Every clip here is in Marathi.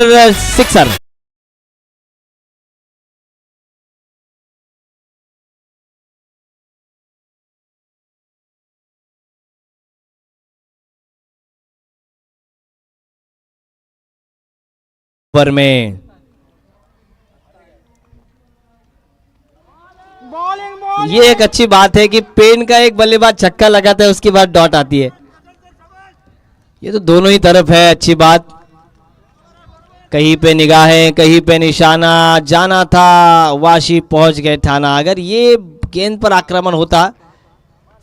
सिक्सर। ओवर में ये एक अच्छी बात है कि पेन का एक बल्लेबाज छक्का लगाता है, उसके बाद डॉट आती है। ये तो दोनों ही तरफ है अच्छी बात। कहीं पे निगाहें, कहीं पे निशाना, जाना था वाशी, पहुंच गए ठाना। अगर ये गेंद पर आक्रमण होता,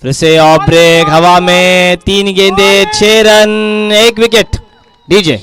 फिर से ऑफ ब्रेक, हवा में 3 गेंदे, 6 रन, 1 विकेट। डीजे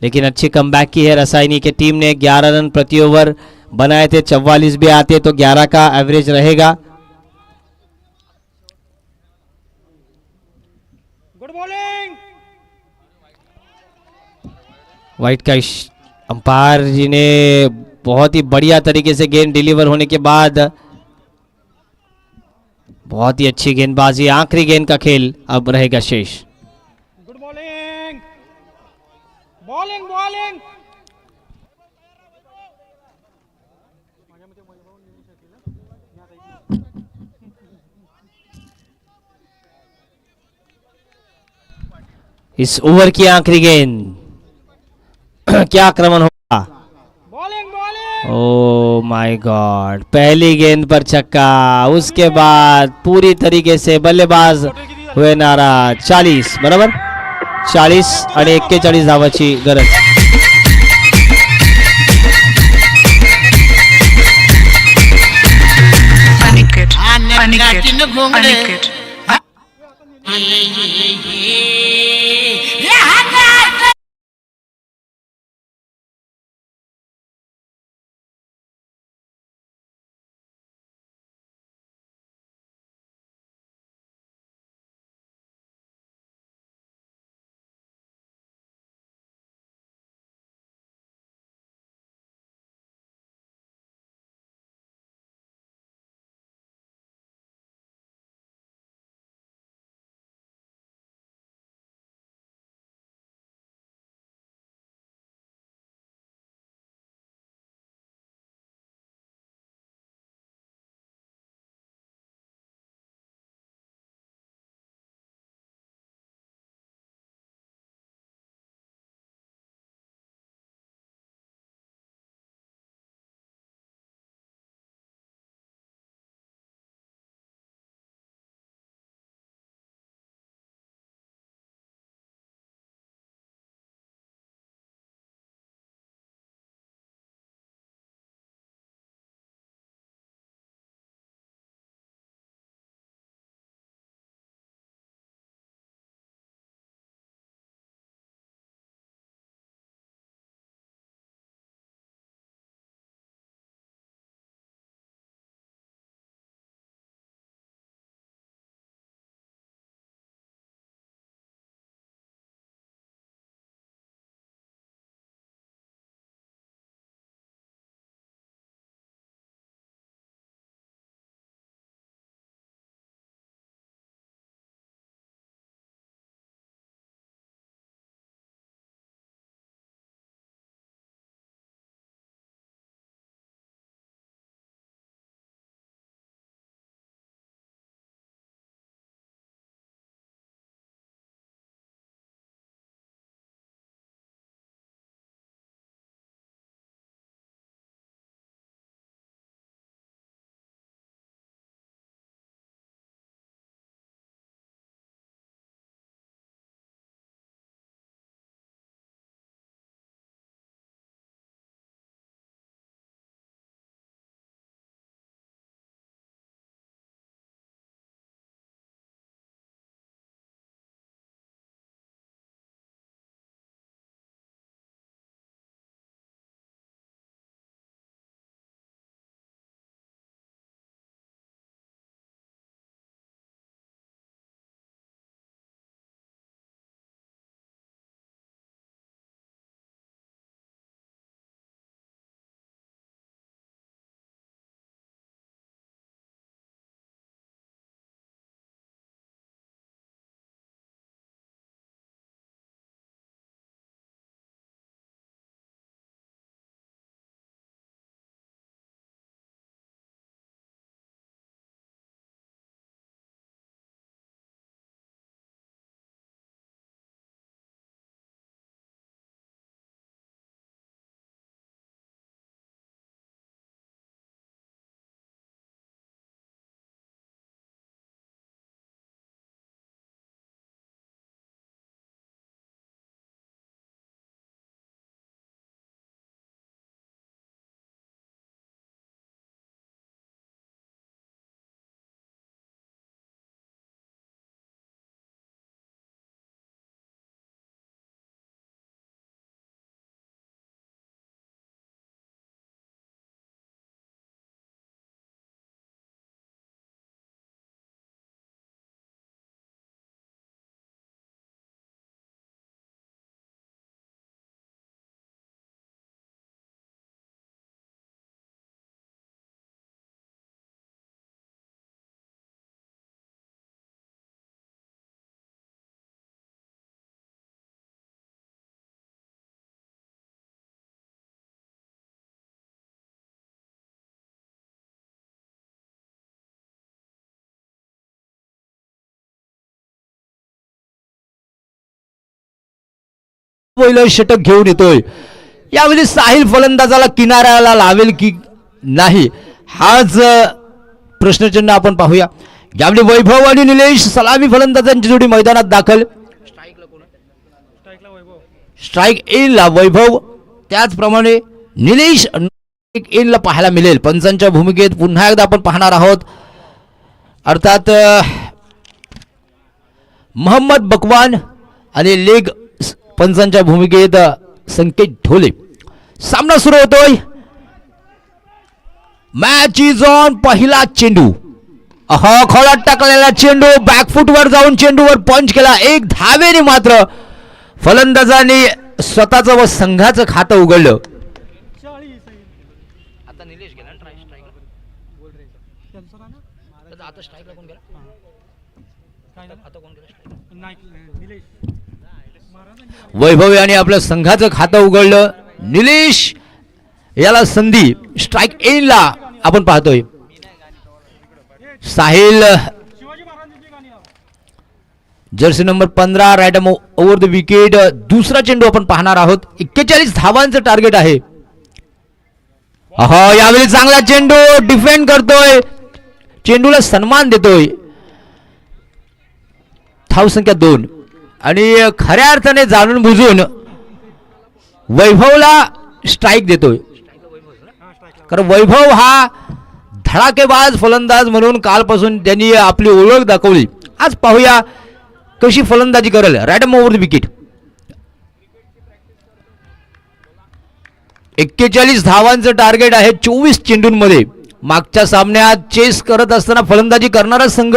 लेकिन अच्छी कमबैक की है रसायनी के टीम ने। 11 रन प्रति ओवर बनाए थे, 44 भी आते तो 11 का एवरेज रहेगा। Good bowling. वाइट का अंपायर जी ने बहुत ही बढ़िया तरीके से गेंद डिलीवर होने के बाद बहुत ही अच्छी गेंदबाजी। आखिरी गेंद का खेल अब रहेगा शेष। Good bowling, bowling bowling. इस ओवर की आखिरी गेंद क्या आक्रमण होगा? Bowling bowling. Oh my God, पहली गेंद पर छक्का, उसके बाद पूरी तरीके से बल्लेबाज हुए नाराज। 40 बरोबर, 40 आणि 41 धावाची गरज। अनिकेत पहिलं षटक घेऊन येतोय. यावेळी साहिल फलंदाजाला किनाऱ्याला लावेल की नाही हाच प्रश्नचिन्ह आपण पाहूया. यावेळी वैभव आणि निलेश सलामी फलंदाजांची जोडी मैदानात दाखल. स्ट्राइक येईल वैभव, त्याचप्रमाणे निलेश येईल पाहायला मिळेल. पंचांच्या भूमिकेत पुन्हा एकदा आपण पाहणार आहोत. अर्थात मोहम्मद बकवान आणि लेग पंचांच्या भूमिकेत संकेत ढोले. सामना सुरू होतोय. Match is on. पहिला चेंडू खोलात टाकलेला चेंडू बॅकफुटवर जाऊन चेंडूवर पंच केला. एक धावेने मात्र फलंदाजांनी स्वतःचं व संघाचं खातं उघडलं. वैभव यांनी आपल्या संघाचं खातं उघडलं. निलेश याला संधी. स्ट्राइक एनला आपण पाहतोय. Sahil jersey number 15 right over the wicket. दुसरा चेंडू आपण पाहणार आहोत. 41 धावांचं टार्गेट आहे. यावेळी चांगला चेंडू डिफेंड करतोय, चेंडूला सन्मान देतोय. धाव संख्या 2 आणि खऱ्या अर्थाने जाणून बुजून वैभवला स्ट्राइक देतोय. कारण वैभव हा धडाकेबाज फलंदाज म्हणून कालपासून त्यांनी आपली ओळख दाखवली. आज पाहूया कशी फलंदाजी करेल. रॅडम ओव्हर द विकेट. 41 धावांचं टार्गेट आहे 24 चेंडूंमध्ये. मागच्या सामन्यात चेस करत असताना फलंदाजी करणारा संघ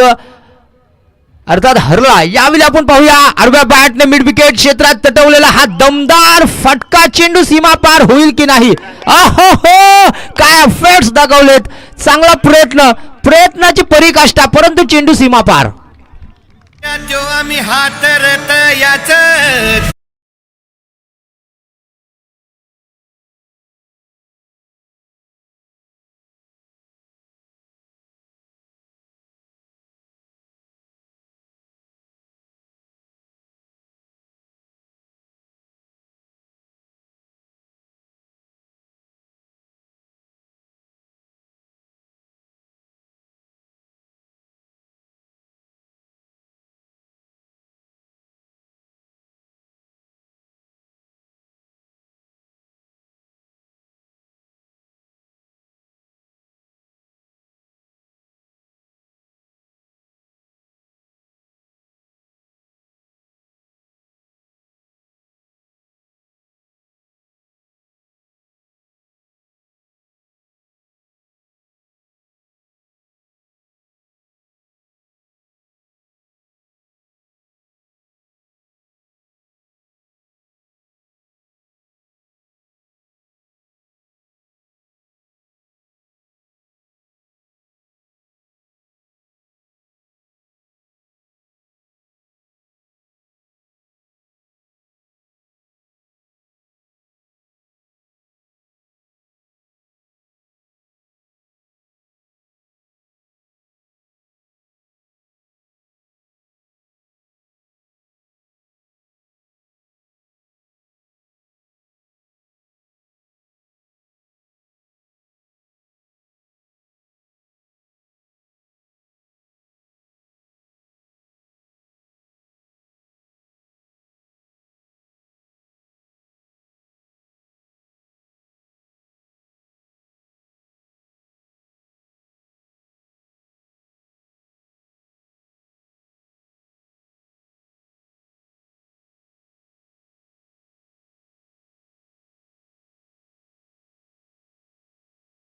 अर्थात हरला. यावेळी आपण पाहूया आडव्या बॅटने मिड विकेट क्षेत्रात तटवलेला हा दमदार फटका चेंडू सीमा पार होईल की नाही. अहो काय एफर्ट्स दाखवलेत. चांगला प्रयत्नाची परीकाष्ठा, परंतु चेंडू सीमा पार. जो आम्ही हातरत याच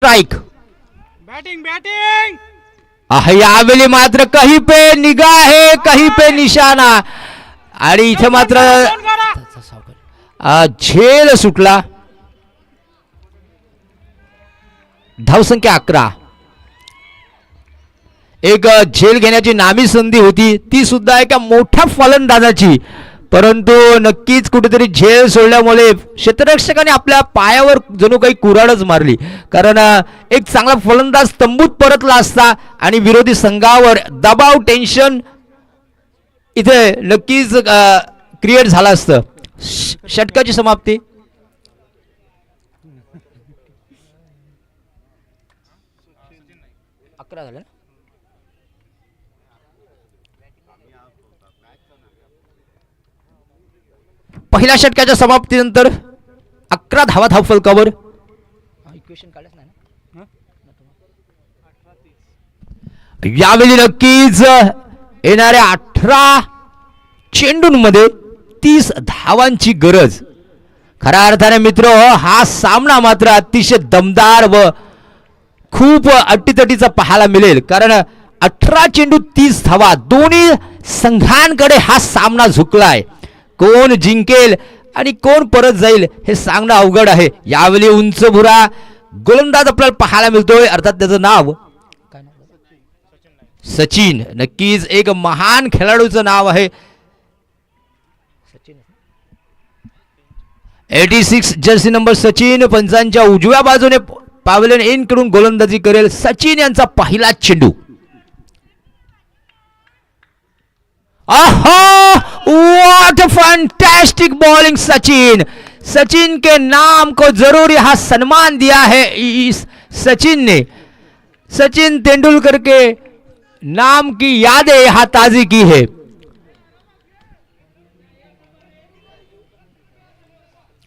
स्ट्राइक. बैटिंग यावेळी मात्र कहीं पे निगाह है कहीं पे निशाणा. आणि इथे मात्र झेल सुटला. धावसंख्या 11. एक झेल घेण्याची नामी संधी होती, ती सुद्धा एका मोठ्या फलंदाजाची. परंतु नक्कीच कुठेतरी झेल सोडल्यामुळे क्षेत्ररक्षकाने आपल्या पायावर जणू काही कुऱ्हाडच मारली. कारण एक चांगला फलंदाज तंबूत परतला असता आणि विरोधी संघावर दबाव टेन्शन इथे नक्कीच क्रिएट झालं असतं. षटकाची समाप्ती. झालं. पहिल्या षटकाच्या समाप्तीनंतर 11 धावा धावफलकावर. यावेळी नक्कीच येणाऱ्या 18 चेंडूंमध्ये 30 धावांची गरज. खऱ्या अर्थाने मित्र हा सामना मात्र अतिशय दमदार व खूप अटीतटीचा पाहायला मिळेल, कारण 18 चेंडू 30 धावा, दोन्ही संघांकडे हा सामना झुकलाय. कोण जिंकेल आणि कोण परत जाईल हे सांगणं अवघड आहे. यावेळी उंच भुरा गोलंदाज आपल्याला पाहायला मिळतोय, अर्थात त्याचं नाव सचिन. नक्कीच एक महान खेळाडूचं नाव आहे. 86 जर्सी नंबर सचिन. पंचांच्या उजव्या बाजूने पॅव्हलियन इन कडून गोलंदाजी करेल सचिन यांचा पहिला चेंडू. What a fantastic bowling Sachin. Sachin के नाम को जरूर यहां सम्मान दिया है इस सचिन ने. सचिन तेंदुलकर के नाम की यादें यहां ताजी की है.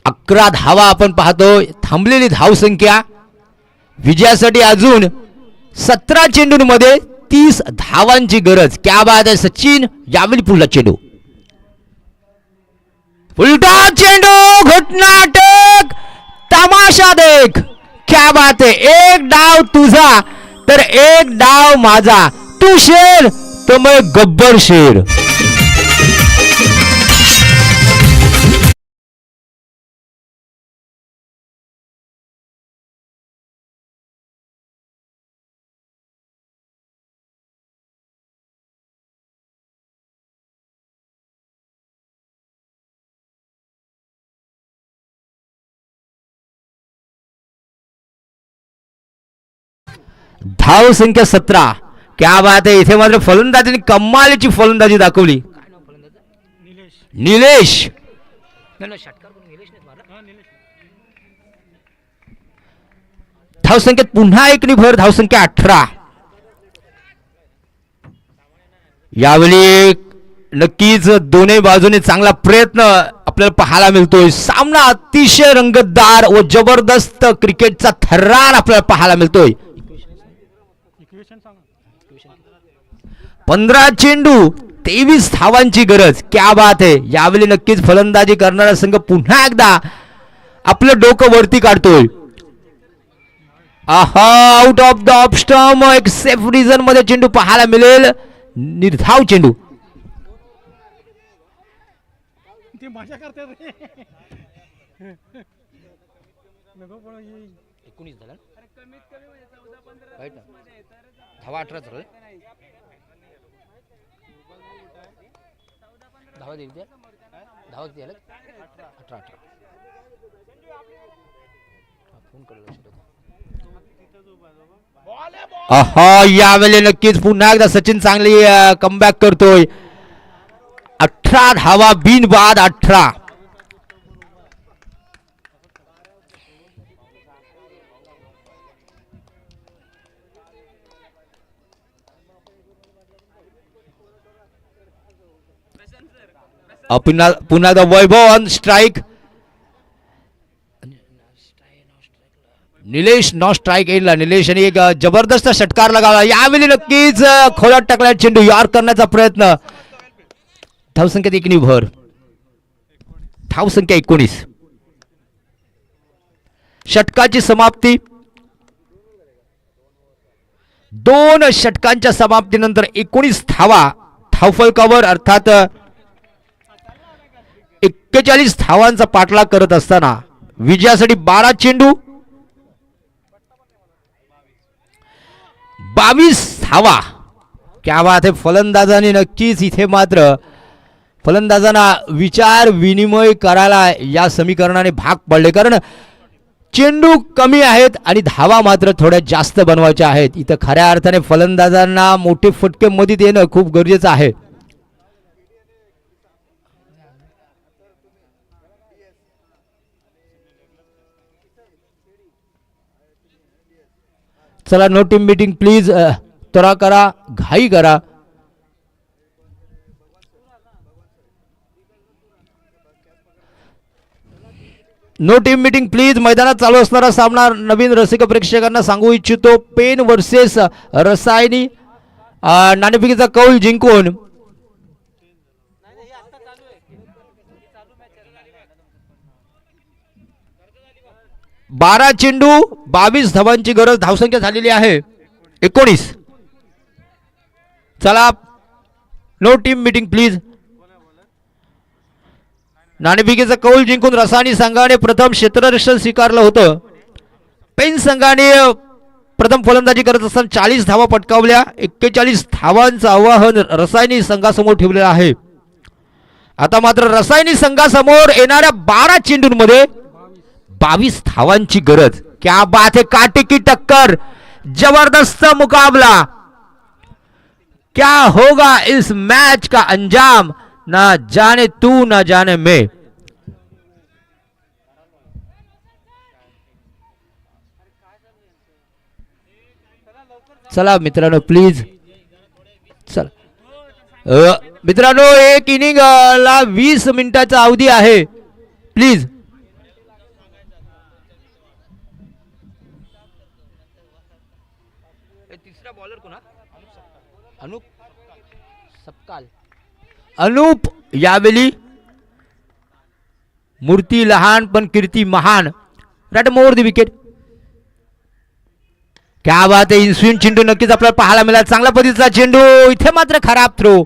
अकरा धावा आपण पाहतो. थांबलेली धावसंख्या. विजयासाठी अजून 17 चेंडूंमध्ये 30 धावांची गरज. क्या बात आहे सचिन. यावेळी पुढला चेंडू. उलटा चेंडू. घटनाटक. तमाशा देख. क्या बात आहे. एक डाव तुझा तर एक डाव माझा. तू शेर तो मैं गब्बर शेर. धाव संख्या 17. क्या बात आहे. इथे मात्र फलंदाजीने कमालीची फलंदाजी दाखवली. निलेश. धावसंख्येत पुन्हा एक भर. धावसंख्या 18. यावेळी नक्कीच दोन्ही बाजूने चांगला प्रयत्न आपल्याला पाहायला मिळतोय. सामना अतिशय रंगतदार व जबरदस्त क्रिकेटचा थरार आपल्याला पाहायला मिळतोय. 15 चेंडू 23 धावांची गरज. क्या बात आहे. यावेळी नक्कीच फलंदाजी करणारा संघ पुन्हा एकदा आपलं डोकं वरती काढतोय. Out of the off stump. एक सेफ रिझन मध्ये चेंडू पाहायला मिळेल. निर्धाव चेंडू. धावा 18 झाले. धावा दिली. धावा किती झाले. 18. यावेळी नक्कीच पुन्हा एकदा सचिन चांगली कमबॅक करतोय. 18 धावा बिनबाद. 18. पुन्हा एकदा वैभव ऑन स्ट्राइक. निलेश नॉ स्ट्राइक एंडला. निलेश यांनी एक जबरदस्त षटकार लगावला. यावेळी नक्कीच खोलात टाकला चेंडू. यॉर्क करण्याचा प्रयत्न. धावसंख्येत 1 भर. धावसंख्या 19. षटकाची समाप्ती. 2 षटकांच्या समाप्तीनंतर 19 धावा धावफलकावर, अर्थात 41 धावांचा पाठलाग करत असताना विजयासाठी 12 चेंडू 22 धावा. क्या बात आहे. फलंदाजांनी नक्कीच इथे मात्र फलंदाजांना विचार विनिमय करायला या समीकरणाने भाग पडले, कारण चेंडू कमी आहेत आणि धावा मात्र थोड्या जास्त बनवायच्या आहेत. इथं खऱ्या अर्थाने फलंदाजांना मोठे फटके मध्ये देणं खूप गरजेचं आहे. चला नो टीम मीटिंग प्लीज, त्वरा करा, घाई करा. No team meeting please. मैदानात चालू असणारा सामना नवीन रसिक प्रेक्षकांना सांगू इच्छितो, पेन वर्सेस रसायनी. नाणेफेकीचा कौल जिंकून 12 चेंडू 22 धावांची गरज. धावसंख्या झालेली आहे 19. चला नो टीम मीटिंग प्लीज. नाणेफेकीचा कौल जिंकून रसायनी संघाने प्रथम क्षेत्ररक्षण स्वीकारलं होतं. पेन संघाने प्रथम फलंदाजी करत असताना 40 धावा पटकावल्या. 41 धावांचं आवाहन रसायनी संघासमोर ठेवलेलं आहे. आता मात्र रसायनी संघासमोर येणाऱ्या 12 चेंडूंमध्ये 22 धावांची गरज. क्या बात है, काटे की टक्कर, जबरदस्त मुकाबला. क्या होगा इस मैच का अंजाम, ना जाने तू ना जाने मैं. चला मित्रांनो प्लीज. चला मित्रांनो, एक इनिंग ला 20 मिनिटाचा अवधी आहे. प्लीज. तिसरा बॉलर कोणा? अनुप सपकाल. अनुप यावेळी मूर्ती लहान पण कीर्ती महान. Right more the wicket. क्या बात आहे, इन्स्विंग चेंडू नक्कीच आपल्याला पाहायला मिळाला. चांगल्या पद्धतीचा चेंडू, इथे मात्र खराब थ्रो.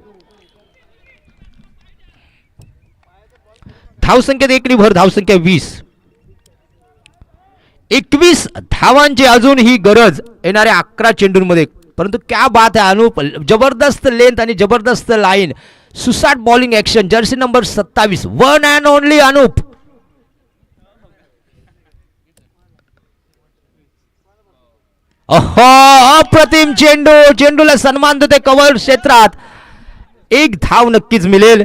धावसंख्येत एक भर, धावसंख्या 20. 21 धावांची अजून ही गरज येणाऱ्या 11 चेंडूंमध्ये. परंतु क्या बात आहे, अनुप जबरदस्त लेंथ आणि जबरदस्त लाईन. सुसाट bowling action. Jersey number 27, one and only Anup. अप्रतिम चेंडू. चेंडूला सन्मान देते कव्हर क्षेत्रात. एक धाव नक्कीच मिळेल.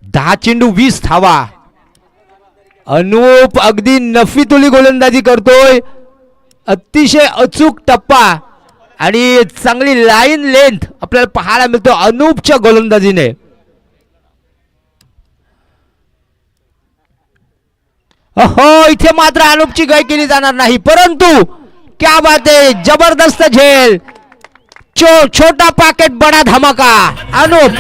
दहा चेंडू 20 धावा. अनुप अगदी नफीतुली गोलंदाजी करतोय. अतिशय अचूक टप्पा आणि चांगली लाईन लेंथ आपल्याला पाहायला मिळतो अनुपच्या गोलंदाजीने. इथे मात्र अनुपची गाय केली जाणार नाही. परंतु क्या बात है, जबरदस्त झेल. छोटा पॅकेट बडा धमाका. अनुप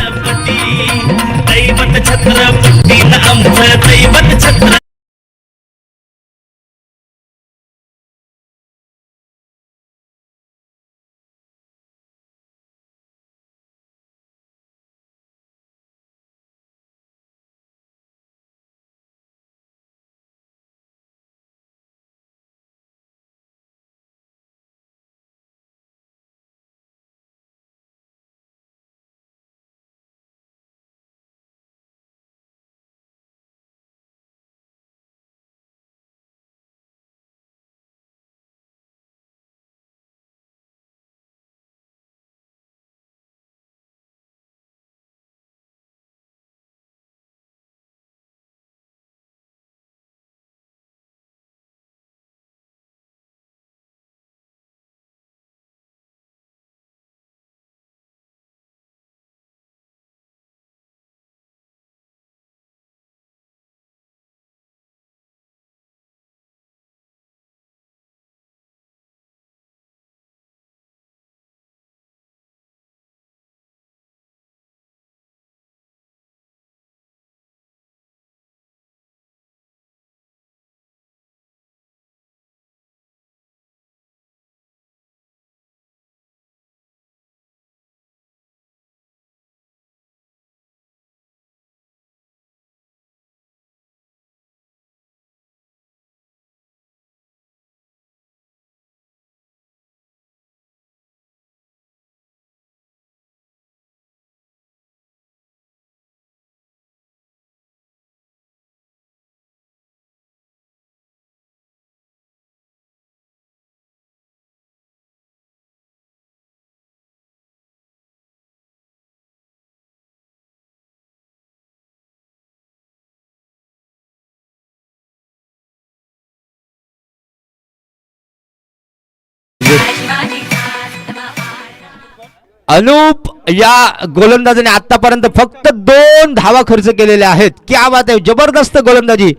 अनूप या गोलंदाजाने आतापर्यंत फक्त 2 धावा खर्च केलेल्या आहेत. क्या बात आहे, जबरदस्त गोलंदाजी.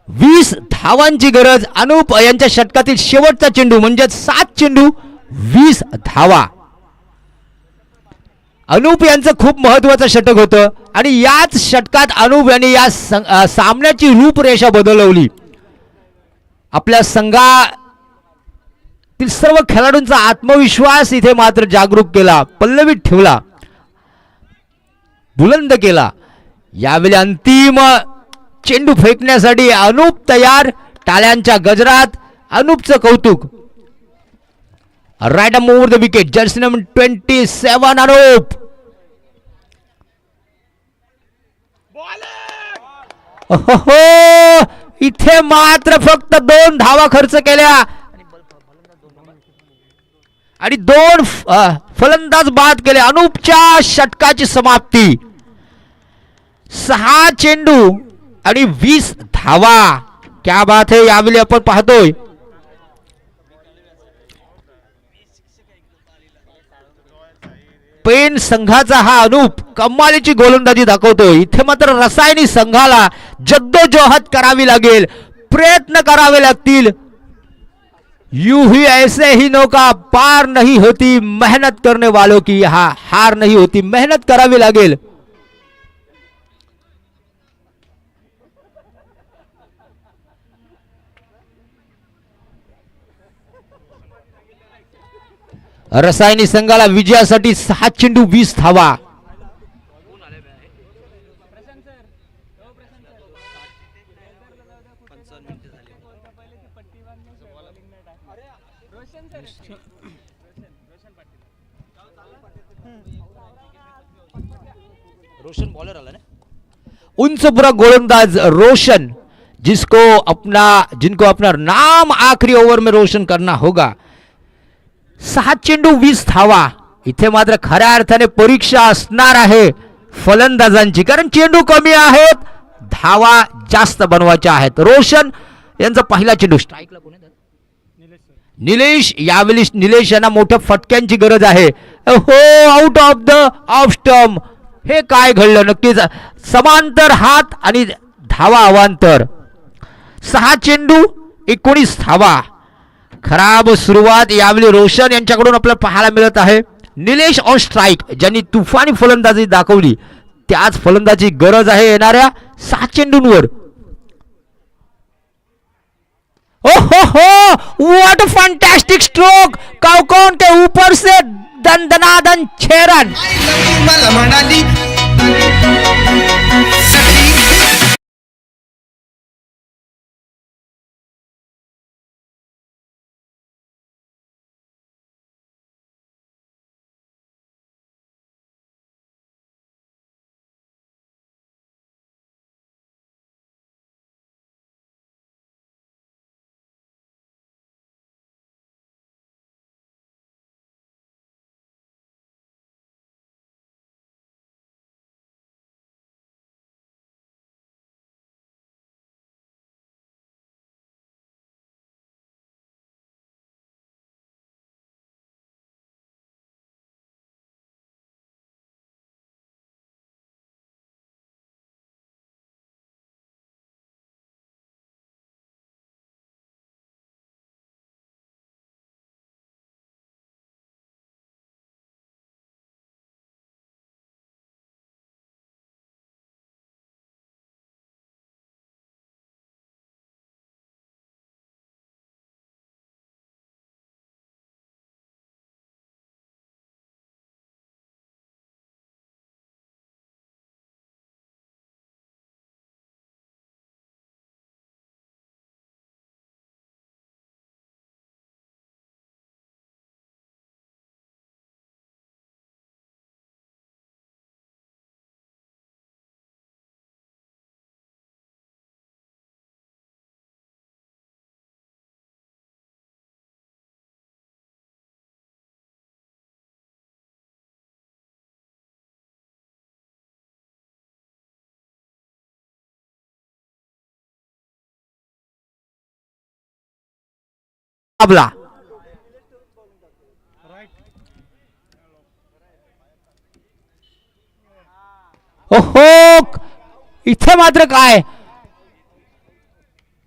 20 धावांची गरज. अनूप यांच्या षटकातील शेवटचा चेंडू म्हणजे 7 चेंडू 20 धावा. अनूप यांचं खूप महत्वाचं षटक होतं आणि याच षटकात अनूप यांनी या सामन्याची रूपरेषा बदलवली. आपल्या संघातील सर्व खेळाडूंचा आत्मविश्वास इथे मात्र जागरूक केला, पल्लवीत ठेवला, बुलंद केला. यावेळी अंतिम चेंडू फेकण्यासाठी अनूप तयार. टाळ्यांच्या गजरात अनूपचं कौतुक. Right over the wicket, jersey number 27 Anup. हो, इथे मात्र फक्त 2 धावा खर्च केल्या आणि 2 फलंदाज बाद केले. अनूपच्या षटकाची समाप्ती. 6 चेंडू आणि 20 धावा. क्या बात है. यावेळी आपण पाहतोय पेन संघाचा हा अनूप कमालीची गोलंदाजी दाखवतोय. इथे मात्र रसायनी संघाला जद्दोजहद करावी लागेल, प्रयत्न करावे लागतील. यूं ही ऐसे ही नौका पार नहीं होती, मेहनत करने वालों की यहाँ हार नहीं होती. मेहनत करावी लागेल. रसायनी संघाला विजयासाठी 6 चेंडू 20 धावा. रोशन बॉलर आला ना, उंचपुरा गोलंदाज रोशन, जिनको अपना नाम आखिरी ओवर में रोशन करना होगा. 6 चेंडू 20 धावा. इथे मात्र खऱ्या अर्थाने परीक्षा असणार आहे फलंदाजांची, कारण चेंडू कमी आहेत, धावा जास्त बनवायच्या आहेत. रोशन यांचा पहिला चेंडू स्ट्राईकला कोण आहे? निलेश. यावेळी निलेश यांना मोठ्या फटक्यांची गरज आहे. हो, out of the off stump. हे काय घडलं नक्कीच. समांतर हात आणि धावा अवांतर. 6 चेंडू 19 धावा. खराब सुरुवात यावेळी रोशन यांच्याकडून आपल्याला पाहायला मिळत आहे. निलेश ऑन स्ट्राईक, ज्यांनी तुफानी फलंदाजी दाखवली, त्याच फलंदाजी गरज आहे येणाऱ्या 6 चेंडूंवर. ओहो, व्हाट फैंटास्टिक स्ट्रोक. काउकॉन के ऊपर से दंदनादन 6 रन. मला म्हणाली आपला इथे मात्र काय,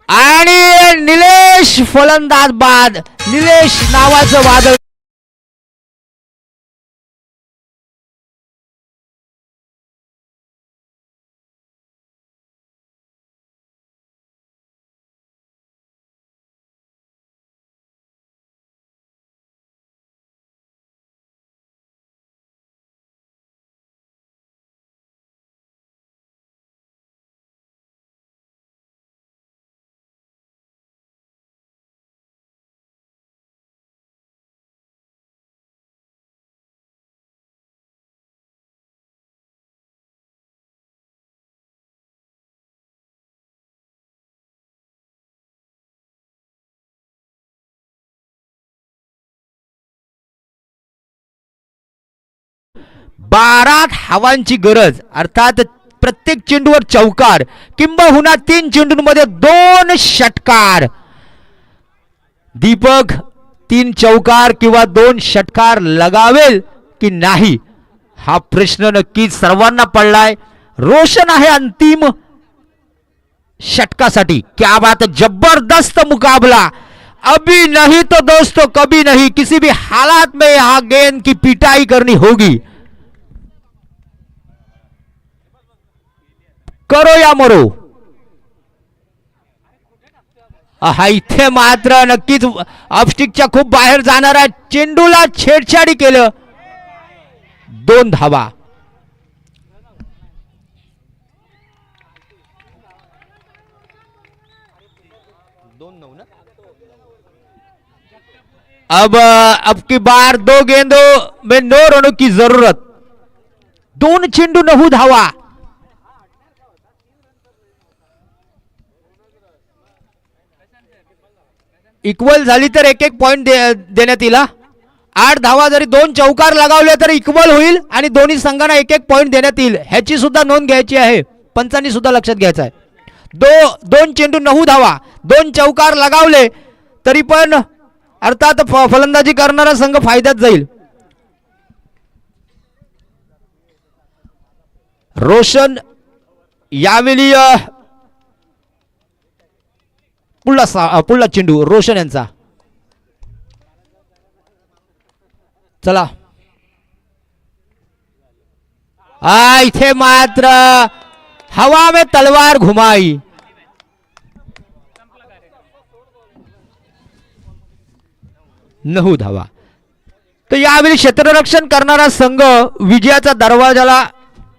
आणि निलेश फलंदाज बाद. निलेश नावाचं वादळ बारा धावांची गरज, अर्थात प्रत्येक चेंडूवर चौकार किंबहुना 3 चेंडूंमध्ये 2 षटकार. दीपक 3 चौकार किंवा 2 षटकार लगावेल की नाही हा प्रश्न नक्कीच सर्वांना पडलाय. रोशन आहे अंतिम षटकासाठी. क्या बात, जबरदस्त मुकाबला. अभी नहीं तो दोस्तों कभी नहीं, किसी भी हालात में यहां गेंद की पिटाई करनी होगी. करो या मरो. हा इथे मात्र नक्कीच ऑफस्टिकच्या खूप बाहेर जाणारा चेंडूला छेडछाडी केलं. 2 धावा. अब की बार 2 गेंदों में 9 रनों की जरूरत. 2 चेंडू 9 धावा. इक्वल झाली तर 1-1 पॉइंट देण्यात येईल. 8 धावा जरी 2 चौकार लगावले तर इक्वल होईल आणि दोन्ही संघांना 1-1 पॉइंट देण्यात येईल. ह्याची सुद्धा नोंद घ्यायची आहे, पंचांनी सुद्धा लक्षात घ्यायचं आहे. 2 चेंडू 9 धावा, 2 चौकार लगावले तरी पण अर्थात फलंदाजी करणारा संघ फायद्यात जाईल. रोशन यावेळी पुढला चेंडू रोशन यांचा. चला, इथे मात्र हवा में तलवार घुमाई. नऊ धावा. तर यावेळी क्षेत्ररक्षण करणारा संघ विजयाचा दरवाजाला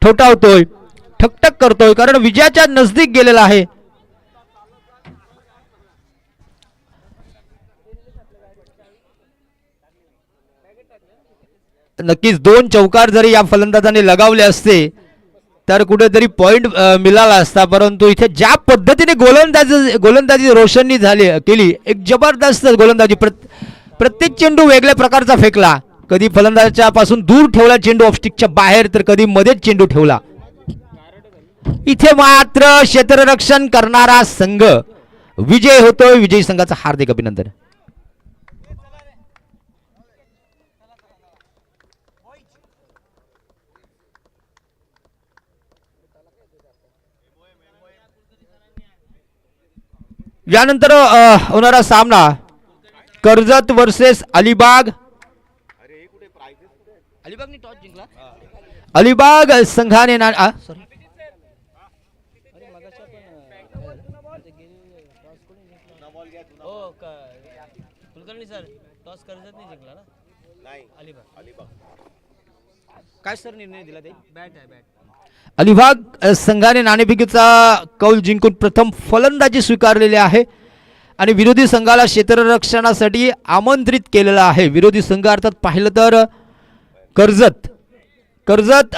ठोठावतोय, ठकठक करतोय, कारण विजयाच्या नजदीक गेलेला आहे. नक्कीच 2 चौकार जरी या फलंदाजाने लगावले असते तर कुठेतरी पॉइंट मिळाला असता, परंतु इथे ज्या पद्धतीने गोलंदाजी रोशननी केली, एक जबरदस्त गोलंदाजी. प्रत्येक चेंडू वेगळ्या प्रकारचा फेकला. कधी फलंदाजाच्या पासून दूर ठेवला चेंडू ऑफस्टिकच्या बाहेर, तर कधी मध्येच चेंडू ठेवला. इथे मात्र क्षेत्ररक्षण करणारा संघ विजय होतोय. विजयी संघाचं हार्दिक अभिनंदन. यानंतर होणारा सामना कर्जत वर्सेस अलिबाग. अलिबागने टॉस जिंकला. अलिबाग संघाने सॉरी काय सर निर्णय दिला ते? अलिबाग संघाने नाणेफेकीचा कौल जिंकून प्रथम फलंदाजी स्वीकारलेली आहे आणि विरोधी संघाला क्षेत्ररक्षणासाठी आमंत्रित केलेला आहे. विरोधी संघ अर्थात पाहिलं तर कर्जत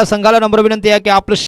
संघाला नम्र विनंती आहे की आपलं